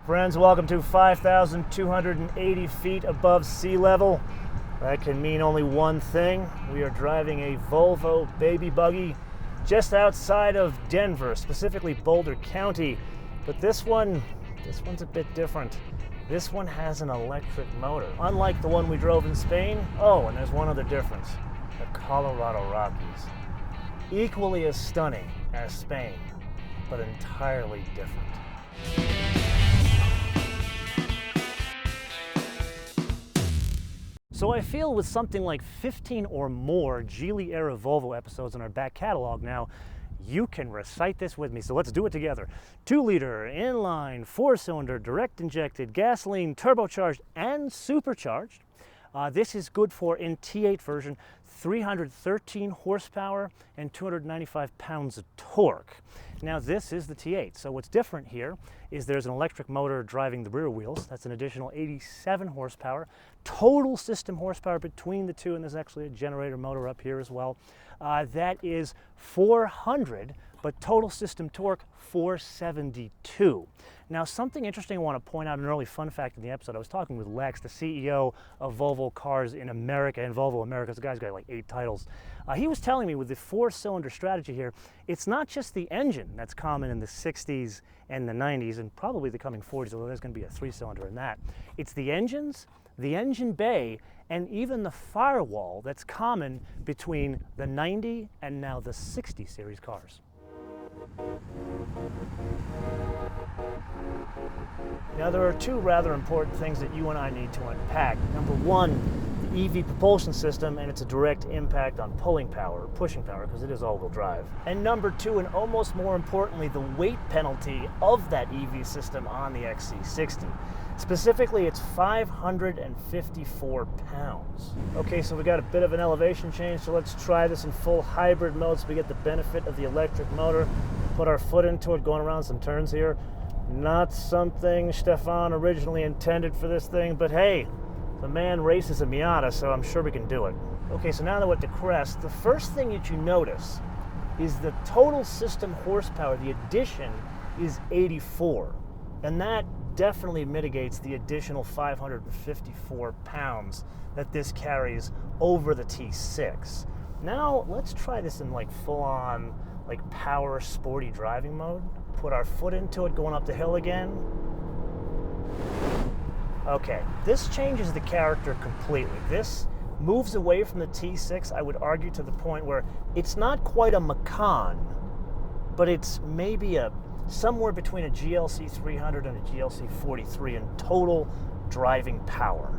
Friends, welcome to 5,280 feet above sea level. That can mean only one thing. We are driving a Volvo baby buggy just outside of Denver, specifically Boulder County. But this one's a bit different. This one has an electric motor, unlike the one we drove in Spain. Oh, and there's one other difference. The Colorado Rockies. Equally as stunning as Spain, but entirely different. So I feel with something like 15 or more Geely-era Volvo episodes in our back catalog now, you can recite this with me, so let's do it together. 2-liter, inline, 4-cylinder, direct injected, gasoline, turbocharged, and supercharged. This is good for, in T8 version, 313 horsepower and 295 pounds of torque. Now this is the T8, so what's different here is there's an electric motor driving the rear wheels. That's an additional 87 horsepower. Total system horsepower between the two, and there's actually a generator motor up here as well. That is 400, but total system torque 472. Now, something interesting I want to point out, an early fun fact in the episode. I was talking with Lex, the CEO of Volvo Cars in America, and Volvo America. The guy's got like 8 titles. He was telling me with the 4-cylinder strategy here, it's not just the engine that's common in the 60s and the 90s, and probably the coming 40s, although there's going to be a 3-cylinder in that. It's the engines, the engine bay, and even the firewall that's common between the 90 and now the 60 series cars. Now there are two rather important things that you and I need to unpack. Number one, the Eevee propulsion system and its direct impact on pulling power, or pushing power, because it is all-wheel drive. And number two, and almost more importantly, the weight penalty of that Eevee system on the XC60. Specifically, it's 554 pounds. Okay, so we got a bit of an elevation change, so let's try this in full hybrid mode so we get the benefit of the electric motor. Put our foot into it, going around some turns here. Not something Stefan originally intended for this thing, but hey, the man races a Miata, so I'm sure we can do it. Okay, so now that we're at the crest, the first thing that you notice is the total system horsepower. The addition is 84, and that definitely mitigates the additional 554 pounds that this carries over the T6. Now, let's try this in like full-on, like power sporty driving mode. Put our foot into it, going up the hill again. Okay, this changes the character completely. This moves away from the T6, I would argue, to the point where it's not quite a Macan, but it's maybe somewhere between a GLC 300 and a GLC 43 in total driving power.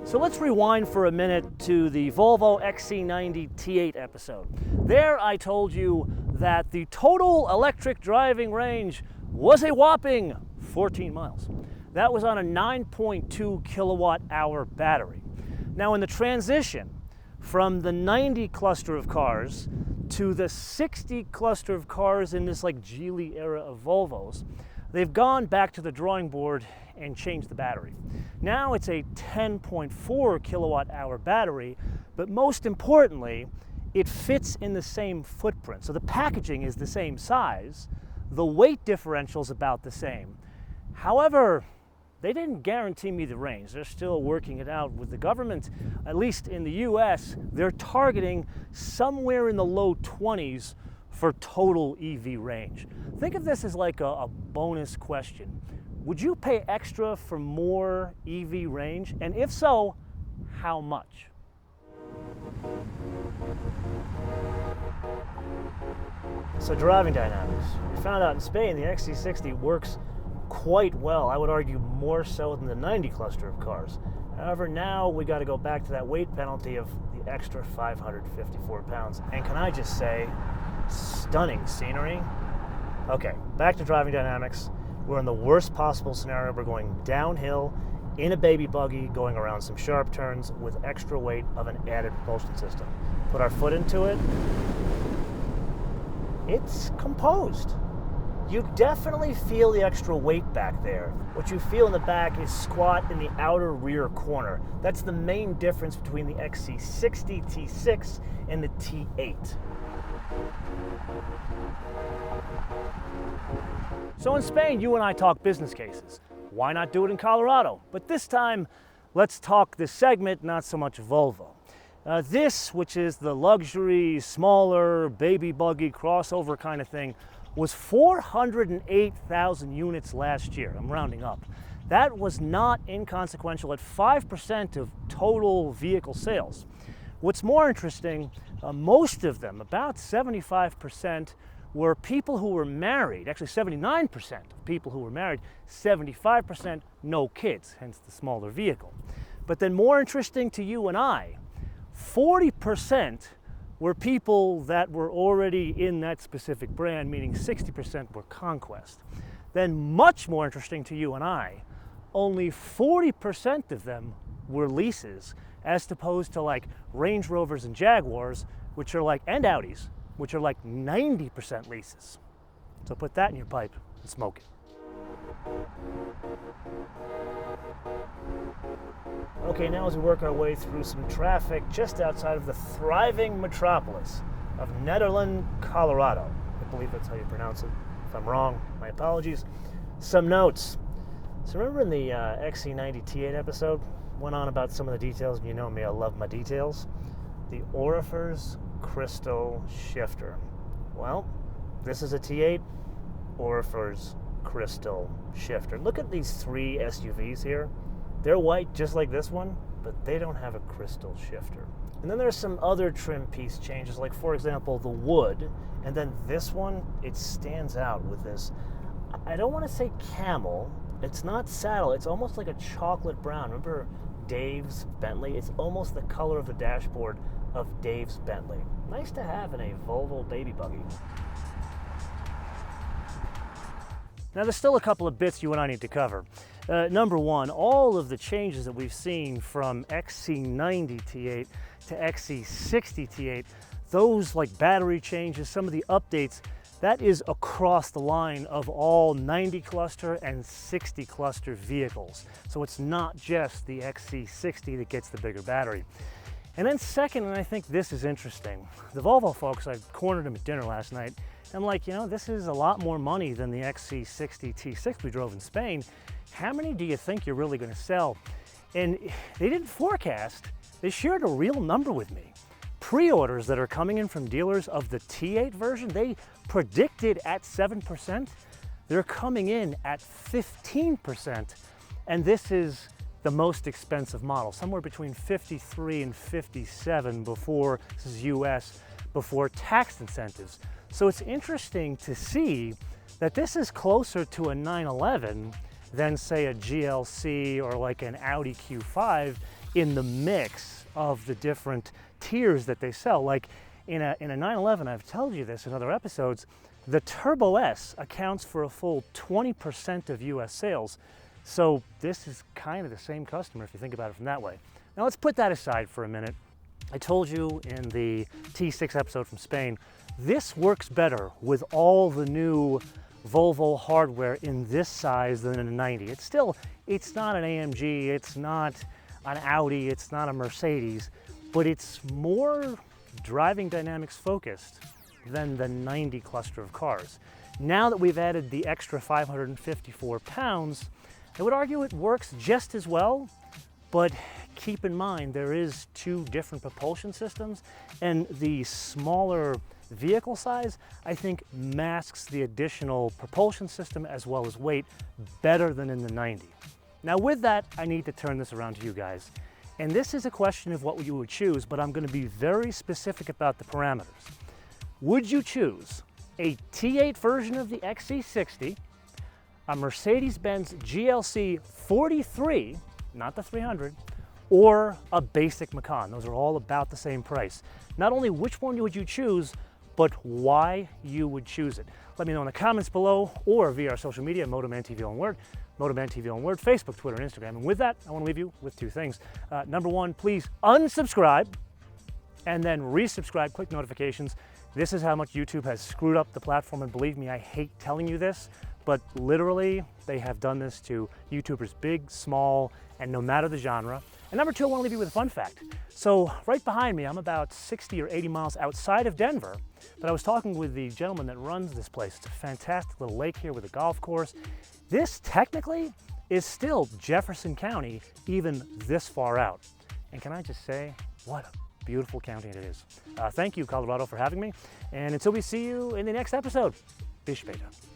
So let's rewind for a minute to the Volvo XC90 T8 episode. There I told you that the total electric driving range was a whopping 14 miles. That was on a 9.2 kilowatt hour battery. Now in the transition from the 90 cluster of cars to the 60 cluster of cars in this like Geely era of Volvos, they've gone back to the drawing board and changed the battery. Now it's a 10.4 kilowatt hour battery, but most importantly, it fits in the same footprint. So the packaging is the same size, the weight differential is about the same. However, they didn't guarantee me the range. They're still working it out with the government. At least in the US, they're targeting somewhere in the low 20s for total EV range. Think of this as like a bonus question. Would you pay extra for more EV range? And if so, how much? So driving dynamics. We found out in Spain the XC60 works quite well. I would argue more so than the 90 cluster of cars. However, now we got to go back to that weight penalty of the extra 554 pounds. And can I just say, stunning scenery. Okay, back to driving dynamics. We're in the worst possible scenario. We're going downhill in a baby buggy, going around some sharp turns with extra weight of an added propulsion system. Put our foot into it. It's composed. You definitely feel the extra weight back there. What you feel in the back is squat in the outer rear corner. That's the main difference between the XC60 T6 and the T8. So in Spain, you and I talk business cases. Why not do it in Colorado? But this time, let's talk this segment, not so much Volvo. This, which is the luxury, smaller, baby buggy crossover kind of thing, was 408,000 units last year. I'm rounding up. That was not inconsequential at 5% of total vehicle sales. What's more interesting, most of them, about 75%, were people who were married. Actually, 79% of people who were married, 75% no kids, hence the smaller vehicle. But then more interesting to you and I, 40% were people that were already in that specific brand, meaning 60% were conquest. Then much more interesting to you and I, only 40% of them were leases, as opposed to like Range Rovers and Jaguars, which are like, and Audis, which are like 90% leases. So put that in your pipe and smoke it. Okay, now as we work our way through some traffic just outside of the thriving metropolis of Nederland, Colorado. I believe that's how you pronounce it. If I'm wrong, my apologies. Some notes. So remember in the XC90 T8 episode, went on about some of the details, and you know me, I love my details. The Orifiers Crystal Shifter. Well, this is a T8 Orifiers Crystal Shifter. Look at these three SUVs here. They're white just like this one, but they don't have a crystal shifter. And then there's some other trim piece changes, like for example, the wood, and then this one, it stands out with this, I don't want to say camel, it's not saddle, it's almost like a chocolate brown. Remember Dave's Bentley? It's almost the color of the dashboard of Dave's Bentley. Nice to have in a Volvo baby buggy. Now there's still a couple of bits you and I need to cover. Number one, all of the changes that we've seen from XC90 T8 to XC60 T8, those like battery changes, some of the updates, that is across the line of all 90 cluster and 60 cluster vehicles. So it's not just the XC60 that gets the bigger battery. And then second, and I think this is interesting, the Volvo folks, I cornered them at dinner last night. I'm like, you know, this is a lot more money than the XC60 T6 we drove in Spain. How many do you think you're really going to sell? And they didn't forecast, they shared a real number with me. Pre-orders that are coming in from dealers of the T8 version, they predicted at 7%. They're coming in at 15%. And this is the most expensive model, somewhere between 53 and 57 before, this is US, before tax incentives. So it's interesting to see that this is closer to a 911 than say a GLC or like an Audi Q5 in the mix of the different tiers that they sell. Like in a 911, I've told you this in other episodes, the Turbo S accounts for a full 20% of US sales. So this is kind of the same customer if you think about it from that way. Now let's put that aside for a minute. I told you in the T6 episode from Spain, this works better with all the new Volvo hardware in this size than in a 90. It's not an AMG, it's not an Audi, it's not a Mercedes, but it's more driving dynamics focused than the 90 cluster of cars. Now that we've added the extra 554 pounds, I would argue it works just as well, but keep in mind there is two different propulsion systems, and the smaller vehicle size, I think, masks the additional propulsion system as well as weight better than in the 90. Now with that, I need to turn this around to you guys. And this is a question of what you would choose, but I'm going to be very specific about the parameters. Would you choose a T8 version of the XC60, a Mercedes-Benz GLC 43, not the 300, or a basic Macan? Those are all about the same price. Not only which one would you choose, but why you would choose it. Let me know in the comments below or via our social media, MotoManTV on Word, MotoManTV on Word, Facebook, Twitter, and Instagram. And with that, I want to leave you with two things. Number one, please unsubscribe and then resubscribe, click notifications. This is how much YouTube has screwed up the platform, and believe me, I hate telling you this, but literally they have done this to YouTubers big, small, and no matter the genre. And number two, I want to leave you with a fun fact. So right behind me, I'm about 60 or 80 miles outside of Denver, but I was talking with the gentleman that runs this place. It's a fantastic little lake here with a golf course. This technically is still Jefferson County, even this far out. And can I just say, what a beautiful county it is. Thank you, Colorado, for having me. And until we see you in the next episode, bis später.